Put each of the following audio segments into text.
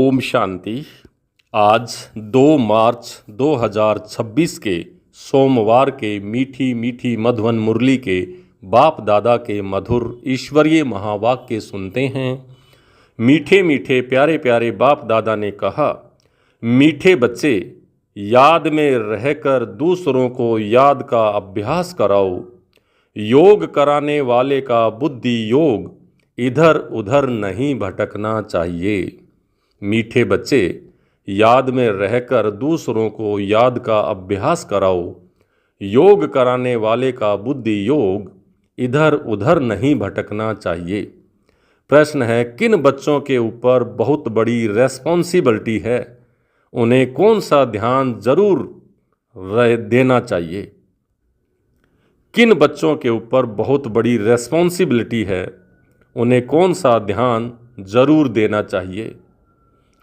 ओम शांति। आज 2 मार्च 2026 के सोमवार के मीठी मीठी मधुवन मुरली के बाप दादा के मधुर ईश्वरीय महावाक्य सुनते हैं। मीठे मीठे प्यारे प्यारे बाप दादा ने कहा, मीठे बच्चे याद में रहकर दूसरों को याद का अभ्यास कराओ। योग कराने वाले का बुद्धि योग इधर उधर नहीं भटकना चाहिए। मीठे बच्चे याद में रहकर दूसरों को याद का अभ्यास कराओ। योग कराने वाले का बुद्धि योग इधर उधर नहीं भटकना चाहिए। प्रश्न है, किन बच्चों के ऊपर बहुत बड़ी रेस्पॉन्सिबिलिटी है? उन्हें कौन सा ध्यान जरूर देना चाहिए? किन बच्चों के ऊपर बहुत बड़ी रेस्पॉन्सिबिलिटी है? उन्हें कौन सा ध्यान जरूर देना चाहिए?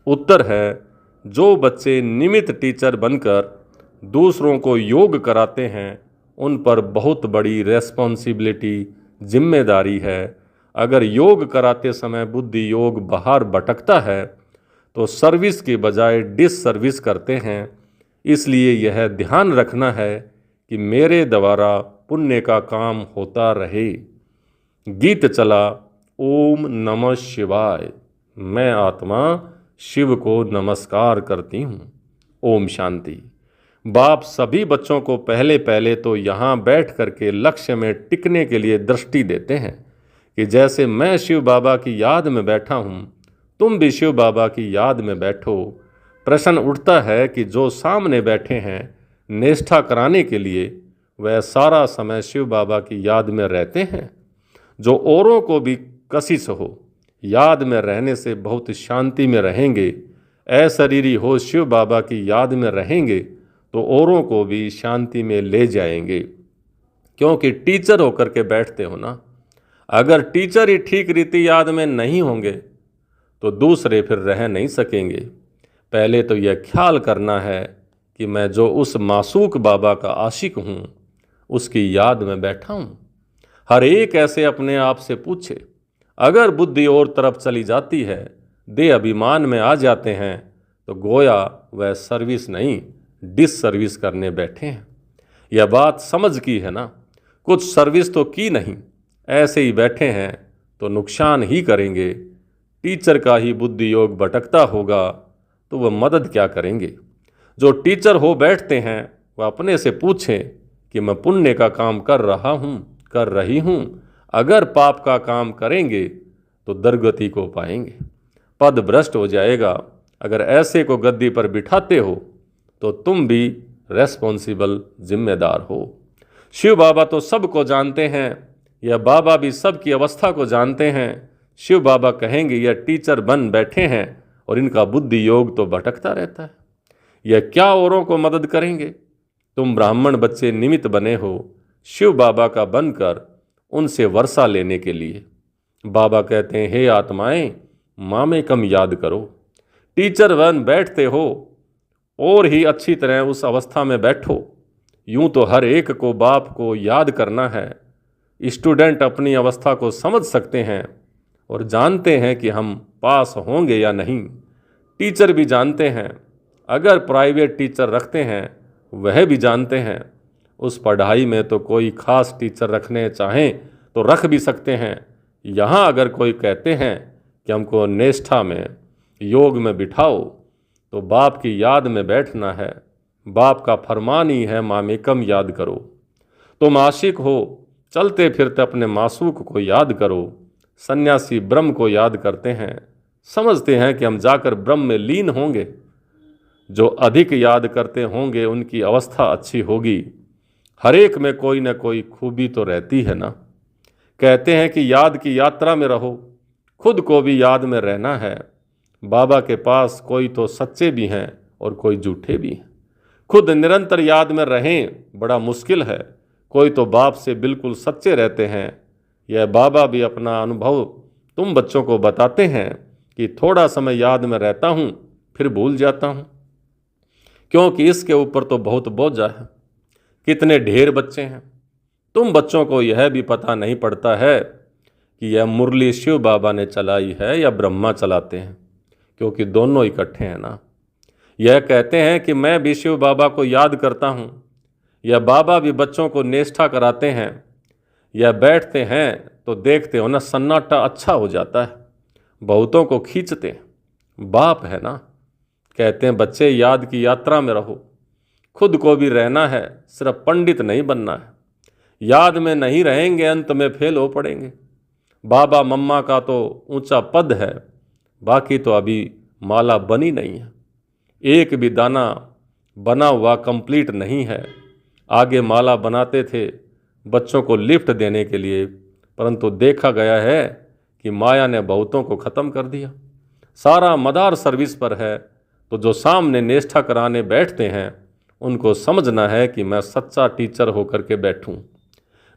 उत्तर है, जो बच्चे निमित्त टीचर बनकर दूसरों को योग कराते हैं उन पर बहुत बड़ी रेस्पॉन्सिबिलिटी जिम्मेदारी है। अगर योग कराते समय बुद्धि योग बाहर भटकता है तो सर्विस के बजाय डिस सर्विस करते हैं। इसलिए यह ध्यान रखना है कि मेरे द्वारा पुण्य का काम होता रहे। गीत चला, ओम नमः शिवाय। मैं आत्मा शिव को नमस्कार करती हूँ। ओम शांति। बाप सभी बच्चों को पहले पहले तो यहाँ बैठ करके लक्ष्य में टिकने के लिए दृष्टि देते हैं कि जैसे मैं शिव बाबा की याद में बैठा हूँ, तुम भी शिव बाबा की याद में बैठो। प्रश्न उठता है कि जो सामने बैठे हैं निष्ठा कराने के लिए, वह सारा समय शिव बाबा की याद में रहते हैं? जो औरों को भी कशिश हो, याद में रहने से बहुत शांति में रहेंगे। अशरीरी हो शिव बाबा की याद में रहेंगे तो औरों को भी शांति में ले जाएंगे, क्योंकि टीचर होकर के बैठते हो ना। अगर टीचर ही ठीक रीति याद में नहीं होंगे तो दूसरे फिर रह नहीं सकेंगे। पहले तो यह ख्याल करना है कि मैं जो उस मासूक बाबा का आशिक हूँ उसकी याद में बैठा हूँ। हर एक ऐसे अपने आप से पूछे। अगर बुद्धि और तरफ चली जाती है, दे अभिमान में आ जाते हैं, तो गोया वह सर्विस नहीं डिस सर्विस करने बैठे हैं। यह बात समझ की है ना। कुछ सर्विस तो की नहीं, ऐसे ही बैठे हैं तो नुकसान ही करेंगे। टीचर का ही बुद्धि योग भटकता होगा तो वह मदद क्या करेंगे? जो टीचर हो बैठते हैं वह अपने से पूछें कि मैं पुण्य का काम कर रहा हूँ, कर रही हूँ। अगर पाप का काम करेंगे तो दुर्गति को पाएंगे, पद भ्रष्ट हो जाएगा। अगर ऐसे को गद्दी पर बिठाते हो तो तुम भी रेस्पॉन्सिबल जिम्मेदार हो। शिव बाबा तो सबको जानते हैं, यह बाबा भी सबकी अवस्था को जानते हैं। शिव बाबा कहेंगे यह टीचर बन बैठे हैं और इनका बुद्धि योग तो भटकता रहता है, यह क्या औरों को मदद करेंगे? तुम ब्राह्मण बच्चे निमित्त बने हो शिव बाबा का बनकर उनसे वर्षा लेने के लिए। बाबा कहते हैं, हे आत्माएं, माँ में कम याद करो। टीचर बन बैठते हो और ही अच्छी तरह उस अवस्था में बैठो। यूं तो हर एक को बाप को याद करना है। स्टूडेंट अपनी अवस्था को समझ सकते हैं और जानते हैं कि हम पास होंगे या नहीं। टीचर भी जानते हैं, अगर प्राइवेट टीचर रखते हैं वह भी जानते हैं उस पढ़ाई में तो कोई खास टीचर रखने चाहें तो रख भी सकते हैं। यहाँ अगर कोई कहते हैं कि हमको निष्ठा में योग में बिठाओ तो बाप की याद में बैठना है। बाप का फरमान ही है, मामेकम याद करो। तुम आशिक हो, चलते फिरते अपने मासूक को याद करो। सन्यासी ब्रह्म को याद करते हैं, समझते हैं कि हम जाकर ब्रह्म में लीन होंगे। जो अधिक याद करते होंगे उनकी अवस्था अच्छी होगी। हर एक में कोई न कोई खूबी तो रहती है ना। कहते हैं कि याद की यात्रा में रहो, खुद को भी याद में रहना है। बाबा के पास कोई तो सच्चे भी हैं और कोई झूठे भी हैं। खुद निरंतर याद में रहें बड़ा मुश्किल है। कोई तो बाप से बिल्कुल सच्चे रहते हैं। यह बाबा भी अपना अनुभव तुम बच्चों को बताते हैं कि थोड़ा समय याद में रहता हूँ फिर भूल जाता हूँ, क्योंकि इसके ऊपर तो बहुत बोझा है। कितने ढेर बच्चे हैं। तुम बच्चों को यह भी पता नहीं पड़ता है कि यह मुरली शिव बाबा ने चलाई है या ब्रह्मा चलाते हैं। क्योंकि दोनों इकट्ठे हैं ना। यह कहते हैं कि मैं भी शिव बाबा को याद करता हूँ, या बाबा भी बच्चों को निष्ठा कराते हैं, या बैठते हैं तो देखते हो ना सन्नाटा अच्छा हो जाता है, बहुतों को खींचते हैं, बाप है ना। कहते हैं बच्चे याद की यात्रा में रहो, खुद को भी रहना है, सिर्फ पंडित नहीं बनना है। याद में नहीं रहेंगे अंत में फेल हो पड़ेंगे। बाबा मम्मा का तो ऊंचा पद है, बाकी तो अभी माला बनी नहीं है, एक भी दाना बना हुआ कंप्लीट नहीं है। आगे माला बनाते थे बच्चों को लिफ्ट देने के लिए, परंतु देखा गया है कि माया ने बहुतों को ख़त्म कर दिया। सारा मदार सर्विस पर है, तो जो सामने निष्ठा कराने बैठते हैं उनको समझना है कि मैं सच्चा टीचर होकर के बैठूं।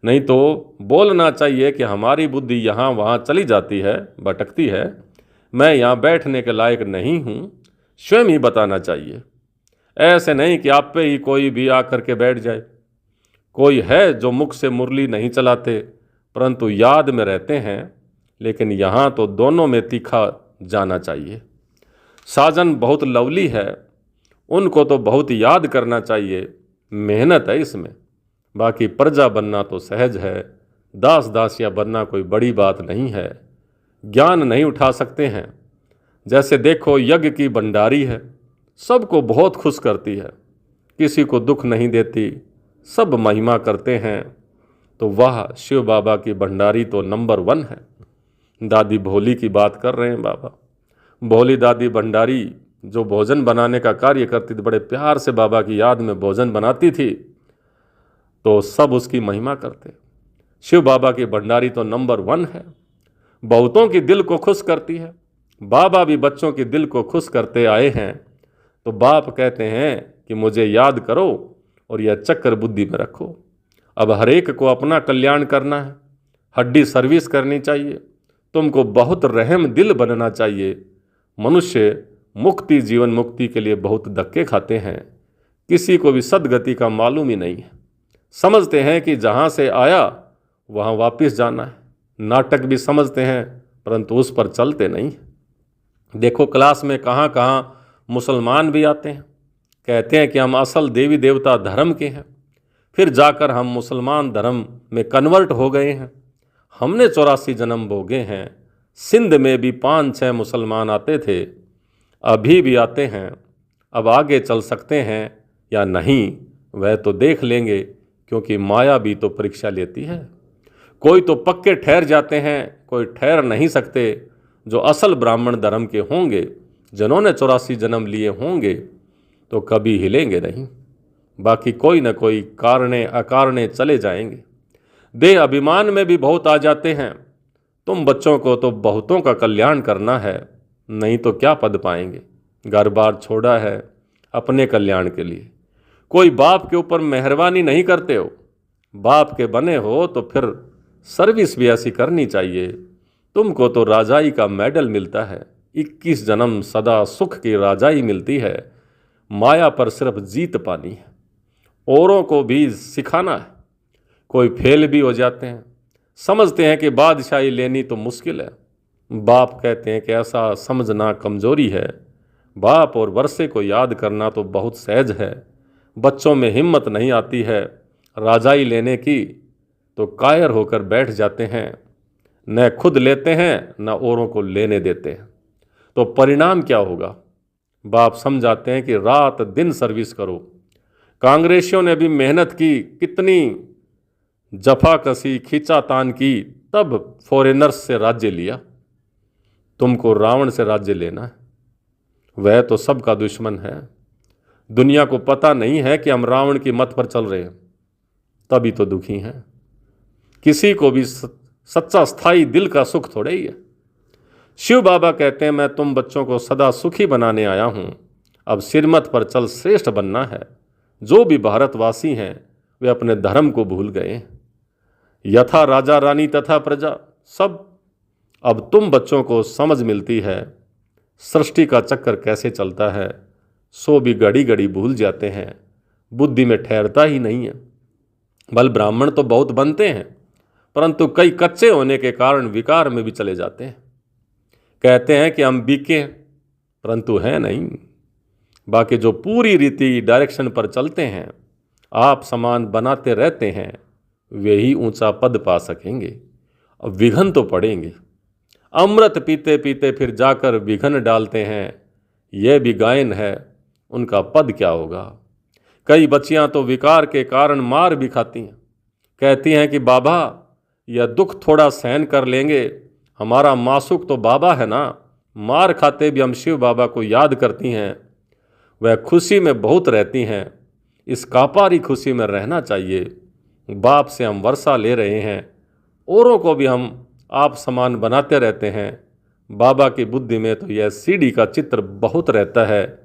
नहीं तो बोलना चाहिए कि हमारी बुद्धि यहाँ वहाँ चली जाती है, भटकती है, मैं यहाँ बैठने के लायक नहीं हूँ, स्वयं ही बताना चाहिए। ऐसे नहीं कि आप पे ही कोई भी आकर के बैठ जाए। कोई है जो मुख से मुरली नहीं चलाते परंतु याद में रहते हैं, लेकिन यहाँ तो दोनों में तीखा जाना चाहिए। साजन बहुत लवली है, उनको तो बहुत याद करना चाहिए, मेहनत है इसमें। बाकी प्रजा बनना तो सहज है, दास दासिया बनना कोई बड़ी बात नहीं है। ज्ञान नहीं उठा सकते हैं, जैसे देखो यज्ञ की भंडारी है, सबको बहुत खुश करती है, किसी को दुख नहीं देती, सब महिमा करते हैं। तो वह शिव बाबा की भंडारी तो नंबर 1 है। दादी भोली की बात कर रहे हैं बाबा। भोली दादी भंडारी जो भोजन बनाने का कार्य करती थी, बड़े प्यार से बाबा की याद में भोजन बनाती थी, तो सब उसकी महिमा करते। शिव बाबा की भंडारी तो नंबर 1 है, बहुतों की दिल को खुश करती है। बाबा भी बच्चों की दिल को खुश करते आए हैं, तो बाप कहते हैं कि मुझे याद करो और यह चक्कर बुद्धि में रखो। अब हर एक को अपना कल्याण करना है, हड्डी सर्विस करनी चाहिए, तुमको बहुत रहम दिल बनना चाहिए। मनुष्य मुक्ति, जीवन मुक्ति के लिए बहुत धक्के खाते हैं, किसी को भी सदगति का मालूम ही नहीं है। समझते हैं कि जहाँ से आया वहाँ वापस जाना है, नाटक भी समझते हैं परंतु उस पर चलते नहीं। देखो क्लास में कहाँ कहाँ मुसलमान भी आते हैं, कहते हैं कि हम असल देवी देवता धर्म के हैं, फिर जाकर हम मुसलमान धर्म में कन्वर्ट हो गए हैं। हमने 84 जन्म भोगे हैं, सिंध में भी 5-6 मुसलमान आते थे, अभी भी आते हैं। अब आगे चल सकते हैं या नहीं वह तो देख लेंगे, क्योंकि माया भी तो परीक्षा लेती है। कोई तो पक्के ठहर जाते हैं, कोई ठहर नहीं सकते। जो असल ब्राह्मण धर्म के होंगे, जिन्होंने 84 जन्म लिए होंगे, तो कभी हिलेंगे नहीं। बाकी कोई न कोई कारणे अकारणे चले जाएंगे। देह अभिमान में भी बहुत आ जाते हैं। तुम बच्चों को तो बहुतों का कल्याण करना है, नहीं तो क्या पद पाएंगे। घर बार छोड़ा है अपने कल्याण के लिए। कोई बाप के ऊपर मेहरबानी नहीं करते हो, बाप के बने हो तो फिर सर्विस भी ऐसी करनी चाहिए। तुमको तो राजाई का मेडल मिलता है, 21 जन्म सदा सुख की राजाई मिलती है। माया पर सिर्फ जीत पानी है, औरों को भी सिखाना है। कोई फेल भी हो जाते हैं, समझते हैं कि बादशाही लेनी तो मुश्किल है। बाप कहते हैं कि ऐसा समझना कमजोरी है। बाप और वर्षे को याद करना तो बहुत सहज है। बच्चों में हिम्मत नहीं आती है राजाई लेने की, तो कायर होकर बैठ जाते हैं, न खुद लेते हैं न औरों को लेने देते हैं। तो परिणाम क्या होगा? बाप समझाते हैं कि रात दिन सर्विस करो। कांग्रेसियों ने भी मेहनत की, कितनी जफाकसी खींचातान की, तब फॉरेनर्स से राज्य लिया। तुमको रावण से राज्य लेना है, वह तो सबका दुश्मन है। दुनिया को पता नहीं है कि हम रावण की मत पर चल रहे हैं, तभी तो दुखी हैं। किसी को भी सच्चा स्थायी दिल का सुख थोड़े ही है। शिव बाबा कहते हैं मैं तुम बच्चों को सदा सुखी बनाने आया हूँ, अब सिरमत पर चल श्रेष्ठ बनना है। जो भी भारतवासी हैं वे अपने धर्म को भूल गए हैं। यथा राजा रानी तथा प्रजा सब। अब तुम बच्चों को समझ मिलती है सृष्टि का चक्कर कैसे चलता है, सो भी घड़ी घड़ी भूल जाते हैं, बुद्धि में ठहरता ही नहीं है। बल ब्राह्मण तो बहुत बनते हैं, परंतु कई कच्चे होने के कारण विकार में भी चले जाते हैं। कहते हैं कि हम बीके हैं, परंतु है नहीं। बाकी जो पूरी रीति डायरेक्शन पर चलते हैं, आप समान बनाते रहते हैं, वे ही ऊंचा पद पा सकेंगे। अब विघन तो पड़ेंगे। अमृत पीते पीते फिर जाकर विघन डालते हैं, यह भी गायन है, उनका पद क्या होगा। कई बच्चियां तो विकार के कारण मार भी खाती हैं, कहती हैं कि बाबा यह दुख थोड़ा सहन कर लेंगे, हमारा मासूक तो बाबा है ना। मार खाते भी हम शिव बाबा को याद करती हैं। वह खुशी में बहुत रहती हैं, इस कापारी खुशी में रहना चाहिए। बाप से हम वर्षा ले रहे हैं, औरों को भी हम आप समान बनाते रहते हैं। बाबा की बुद्धि में तो यह सीढ़ी का चित्र बहुत रहता है,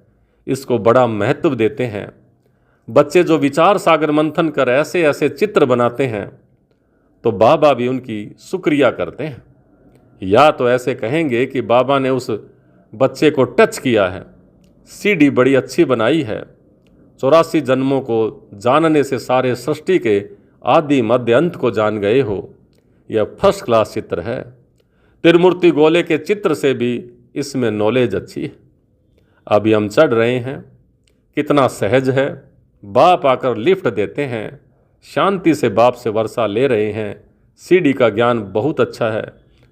इसको बड़ा महत्व देते हैं। बच्चे जो विचार सागर मंथन कर ऐसे ऐसे चित्र बनाते हैं, तो बाबा भी उनकी शुक्रिया करते हैं। या तो ऐसे कहेंगे कि बाबा ने उस बच्चे को टच किया है, सीढ़ी बड़ी अच्छी बनाई है। 84 जन्मों को जानने से सारे सृष्टि के आदि मध्य अंत को जान गए हो। यह फर्स्ट क्लास चित्र है। त्रिमूर्ति गोले के चित्र से भी इसमें नॉलेज अच्छी है। अभी हम चढ़ रहे हैं, कितना सहज है। बाप आकर लिफ्ट देते हैं, शांति से बाप से वर्षा ले रहे हैं। सीढ़ी का ज्ञान बहुत अच्छा है।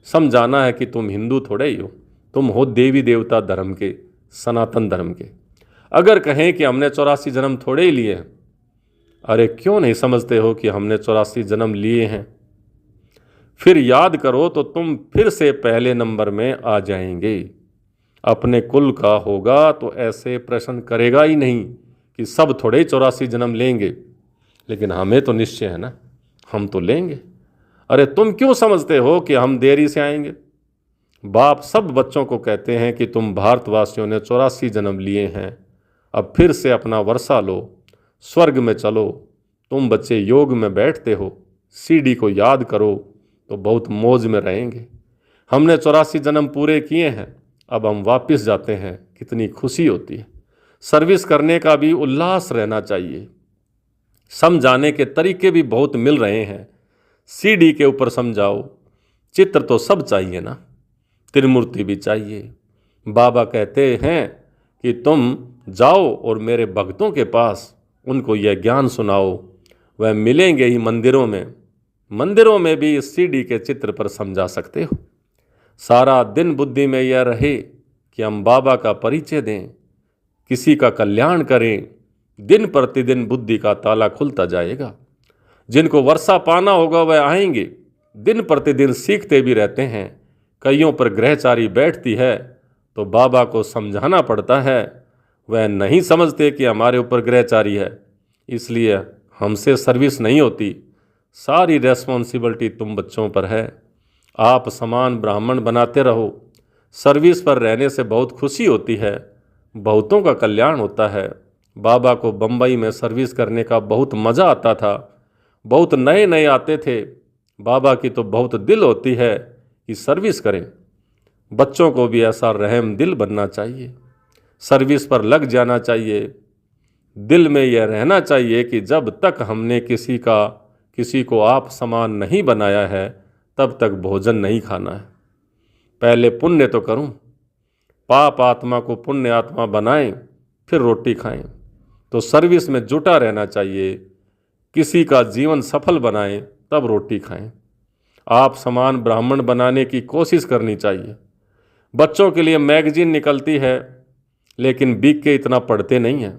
समझाना है कि तुम हिंदू थोड़े ही हो, तुम हो देवी देवता धर्म के, सनातन धर्म के। अगर कहें कि हमने 84 जन्म थोड़े ही लिए हैं, अरे क्यों नहीं समझते हो कि हमने 84 जन्म लिए हैं। फिर याद करो तो तुम फिर से पहले नंबर में आ जाएंगे। अपने कुल का होगा तो ऐसे प्रश्न करेगा ही नहीं कि सब थोड़े ही 84 जन्म लेंगे। लेकिन हमें तो निश्चय है ना, हम तो लेंगे। अरे तुम क्यों समझते हो कि हम देरी से आएंगे। बाप सब बच्चों को कहते हैं कि तुम भारतवासियों ने 84 जन्म लिए हैं, अब फिर से अपना वर्षा लो, स्वर्ग में चलो। तुम बच्चे योग में बैठते हो, सीढ़ी को याद करो तो बहुत मौज में रहेंगे। हमने 84 जन्म पूरे किए हैं, अब हम वापस जाते हैं, कितनी खुशी होती है। सर्विस करने का भी उल्लास रहना चाहिए। समझाने के तरीके भी बहुत मिल रहे हैं। सीढ़ी के ऊपर समझाओ, चित्र तो सब चाहिए ना, त्रिमूर्ति भी चाहिए। बाबा कहते हैं कि तुम जाओ और मेरे भक्तों के पास उनको यह ज्ञान सुनाओ, वह मिलेंगे ही मंदिरों में। मंदिरों में भी इस सीढ़ी के चित्र पर समझा सकते हो। सारा दिन बुद्धि में यह रहे कि हम बाबा का परिचय दें, किसी का कल्याण करें। दिन प्रतिदिन बुद्धि का ताला खुलता जाएगा। जिनको वर्षा पाना होगा वह आएंगे, दिन प्रतिदिन सीखते भी रहते हैं। कईयों पर ग्रहचारी बैठती है तो बाबा को समझाना पड़ता है, वह नहीं समझते कि हमारे ऊपर ग्रहचारी है, इसलिए हमसे सर्विस नहीं होती। सारी रेस्पॉन्सिबिलिटी तुम बच्चों पर है। आप समान ब्राह्मण बनाते रहो। सर्विस पर रहने से बहुत खुशी होती है, बहुतों का कल्याण होता है। बाबा को बम्बई में सर्विस करने का बहुत मज़ा आता था। बहुत नए नए आते थे। बाबा की तो बहुत दिल होती है कि सर्विस करें। बच्चों को भी ऐसा रहम दिल बनना चाहिए, सर्विस पर लग जाना चाहिए। दिल में यह रहना चाहिए कि जब तक हमने किसी को आप समान नहीं बनाया है, तब तक भोजन नहीं खाना है। पहले पुण्य तो करूं, पाप आत्मा को पुण्य आत्मा बनाएं, फिर रोटी खाएं। तो सर्विस में जुटा रहना चाहिए। किसी का जीवन सफल बनाएं, तब रोटी खाएं। आप समान ब्राह्मण बनाने की कोशिश करनी चाहिए। बच्चों के लिए मैगजीन निकलती है, लेकिन बीक के इतना पढ़ते नहीं हैं।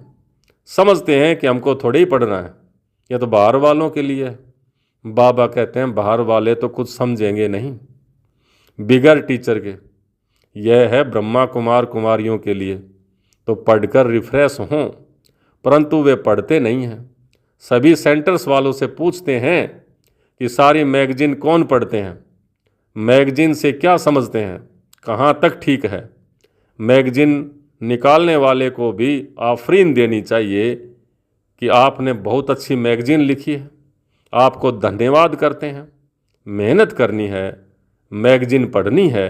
समझते हैं कि हमको थोड़े ही पढ़ना है, यह तो बाहर वालों के लिए है। बाबा कहते हैं बाहर वाले तो कुछ समझेंगे नहीं, बिगर टीचर के। यह है ब्रह्मा कुमार कुमारियों के लिए, तो पढ़कर रिफ्रेश हों, परंतु वे पढ़ते नहीं हैं। सभी सेंटर्स वालों से पूछते हैं कि सारी मैगजीन कौन पढ़ते हैं, मैगजीन से क्या समझते हैं, कहाँ तक ठीक है। मैगजीन निकालने वाले को भी आफरीन देनी चाहिए कि आपने बहुत अच्छी मैगजीन लिखी है, आपको धन्यवाद करते हैं। मेहनत करनी है, मैगजीन पढ़नी है,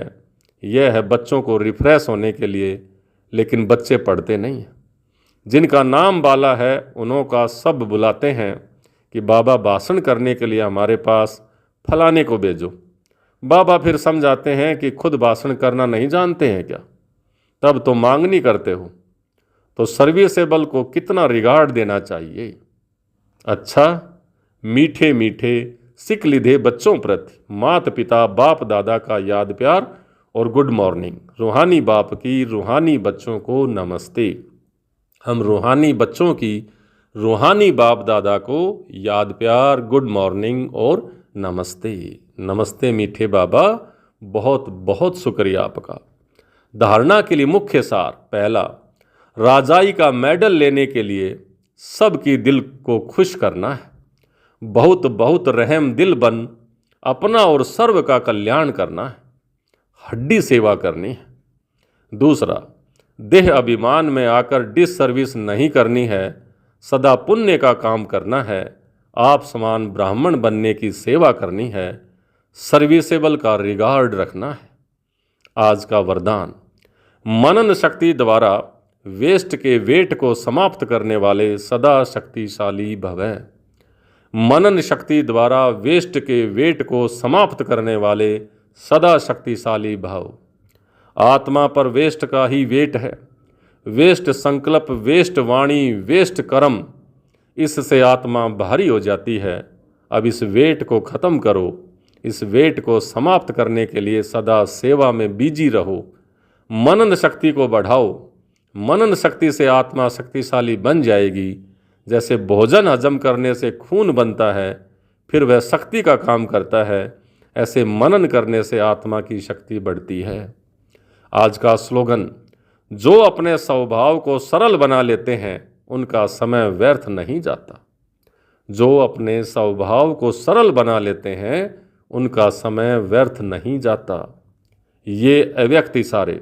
यह है बच्चों को रिफ्रेश होने के लिए। लेकिन बच्चे पढ़ते नहीं हैं। जिनका नाम बाला है उन्हों का सब बुलाते हैं कि बाबा भाषण करने के लिए हमारे पास फलाने को भेजो। बाबा फिर समझाते हैं कि खुद भाषण करना नहीं जानते हैं क्या, तब तो मांगनी करते हो, तो सर्विसेबल को कितना रिगार्ड देना चाहिए। अच्छा, मीठे मीठे सिक लिधे बच्चों प्रति माता पिता बाप दादा का याद प्यार और गुड मॉर्निंग। रूहानी बाप की रूहानी बच्चों को नमस्ते। हम रूहानी बच्चों की रूहानी बाप दादा को याद प्यार, गुड मॉर्निंग और नमस्ते। नमस्ते मीठे बाबा, बहुत बहुत शुक्रिया आपका। धारणा के लिए मुख्य सार। पहला, राजाई का मेडल लेने के लिए सबकी दिल को खुश करना है। बहुत बहुत रहम दिल बन अपना और सर्व का कल्याण करना है। हड्डी सेवा करनी है। दूसरा, देह अभिमान में आकर डिस सर्विस नहीं करनी है, सदा पुण्य का काम करना है। आप समान ब्राह्मण बनने की सेवा करनी है। सर्विसेबल का रिगार्ड रखना है। आज का वरदान, मनन शक्ति द्वारा वेस्ट के वेट को समाप्त करने वाले सदा शक्तिशाली भवें। मनन शक्ति द्वारा वेस्ट के वेट को समाप्त करने वाले सदा शक्तिशाली भव। आत्मा पर वेस्ट का ही वेट है। वेस्ट संकल्प, वेस्ट वाणी, वेस्ट कर्म, इससे आत्मा भारी हो जाती है। अब इस वेट को खत्म करो। इस वेट को समाप्त करने के लिए सदा सेवा में बिजी रहो। मनन शक्ति को बढ़ाओ। मनन शक्ति से आत्मा शक्तिशाली बन जाएगी। जैसे भोजन हजम करने से खून बनता है, फिर वह शक्ति का काम करता है, ऐसे मनन करने से आत्मा की शक्ति बढ़ती है। आज का स्लोगन, जो अपने स्वभाव को सरल बना लेते हैं उनका समय व्यर्थ नहीं जाता। जो अपने स्वभाव को सरल बना लेते हैं उनका समय व्यर्थ नहीं जाता। ये अव्यक्त इशारे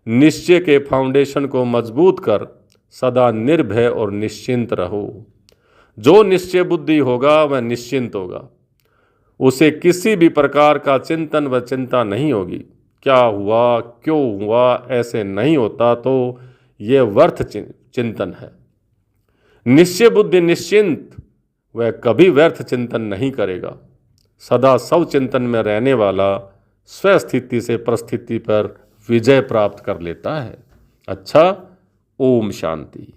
निश्चय के फाउंडेशन को मजबूत कर सदा निर्भय और निश्चिंत रहो। जो निश्चय बुद्धि होगा वह निश्चिंत होगा। उसे किसी भी प्रकार का चिंतन व चिंता नहीं होगी। क्या हुआ, क्यों हुआ, ऐसे नहीं होता तो यह व्यर्थ चिंतन है। निश्चय बुद्धि निश्चिंत, वह कभी व्यर्थ चिंतन नहीं करेगा। सदा सब चिंतन में रहने वाला स्वस्थिति से परिस्थिति पर विजय प्राप्त कर लेता है। अच्छा, ओम शांति।